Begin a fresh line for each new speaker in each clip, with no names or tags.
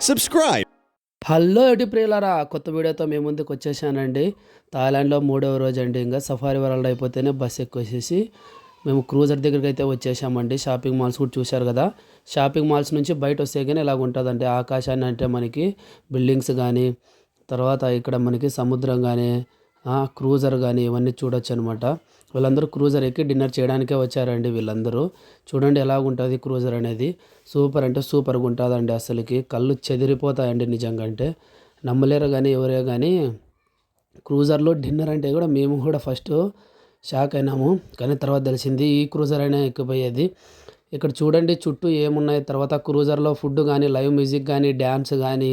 subscribe.
Hello ఎటు ప్రియులారా, కొత్త వీడియోతో మేము ముందుకు వచ్చేసానండి. థాయిలాండ్లో 3వ రోజు అండి. ఇంకా సఫారీ వరల్డ్ అయిపోతేనే బస్ ఎక్కువేసేసి మేము క్రూజర్ దగ్గరికి అయితే వచ్చేసామండి. షాపింగ్ మాల్స్ కూడా చూశారు కదా. షాపింగ్ మాల్స్ నుంచి బయట వస్తే కానీ ఇలాగ ఉంటుందండి. ఆకాశాన్ని అంటే మనకి బిల్డింగ్స్ కానీ, తర్వాత ఇక్కడ మనకి సముద్రం కానీ, క్రూజర్ కానీ ఇవన్నీ చూడొచ్చు అనమాట. వీళ్ళందరూ క్రూజర్ ఎక్కి డిన్నర్ చేయడానికే వచ్చారండి. వీళ్ళందరూ చూడండి ఎలాగుంటుంది క్రూజర్ అనేది. సూపర్ అంటే సూపర్గా ఉంటుందండి. అసలుకి కళ్ళు చెదిరిపోతాయండి నిజంగా. అంటే నమ్మలేరు కానీ ఎవరే కానీ. క్రూజర్లో డిన్నర్ అంటే కూడా మేము కూడా ఫస్ట్ షాక్ అయినాము. కానీ తర్వాత తెలిసింది ఈ క్రూజర్ అయినా ఎక్కిపోయేది. ఇక్కడ చూడండి చుట్టూ ఏమున్నాయి. తర్వాత క్రూజర్లో ఫుడ్ కానీ, లైవ్ మ్యూజిక్ కానీ, డ్యాన్స్ కానీ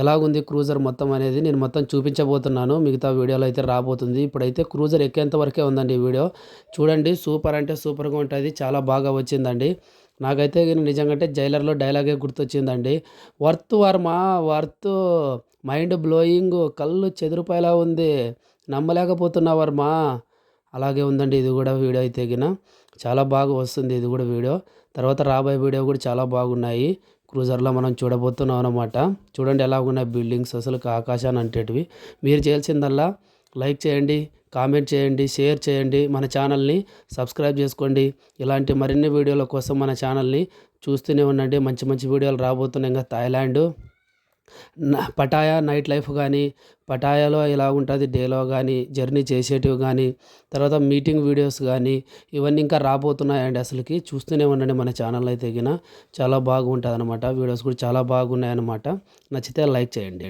ఎలాగుంది క్రూజర్ మొత్తం అనేది నేను మొత్తం చూపించబోతున్నాను. మిగతా వీడియోలో అయితే రాబోతుంది. ఇప్పుడైతే క్రూజర్ ఎక్కేంత వరకే ఉందండి ఈ వీడియో. చూడండి సూపర్ అంటే సూపర్గా ఉంటుంది. చాలా బాగా వచ్చిందండి. నాకైతే నిజంగా అంటే జైలర్లో డైలాగే గుర్తొచ్చిందండి. వర్త్ మైండ్ బ్లోయింగ్, కళ్ళు చెదిరిపోయేలా ఉంది, నమ్మలేకపోతున్నా వర్మ. అలాగే ఉందండి ఇది కూడా వీడియో అయితే చాలా బాగా వస్తుంది ఇది కూడా వీడియో. తర్వాత రాబోయే వీడియో కూడా చాలా బాగున్నాయి. క్రూజర్లో మనం చూడబోతున్నాం అనమాట. చూడండి ఎలా ఉన్నాయి బిల్డింగ్స్, అసలు ఆకాశాన్ని అంటేటివి. మీరు చేయాల్సిందల్లా లైక్ చేయండి, కామెంట్ చేయండి, షేర్ చేయండి, మన ఛానల్ని సబ్స్క్రైబ్ చేసుకోండి. ఇలాంటి మరిన్ని వీడియోల కోసం మన ఛానల్ని చూస్తూనే ఉండండి. మంచి మంచి వీడియోలు రాబోతున్నాయి. ఇంకా థాయిలాండ్ పటాయా నైట్ లైఫ్ కానీ, పటాయాలో ఎలా ఉంటుంది డేలో కానీ, జర్నీ చేసేటివి కానీ, తర్వాత మీటింగ్ వీడియోస్ కానీ ఇవన్నీ ఇంకా రాబోతున్నాయండి. అసలుకి చూస్తూనే ఉండండి మన ఛానల్ అయితే చాలా బాగుంటుంది అనమాట. వీడియోస్ కూడా చాలా బాగున్నాయి అనమాట. నచ్చితే లైక్ చేయండి.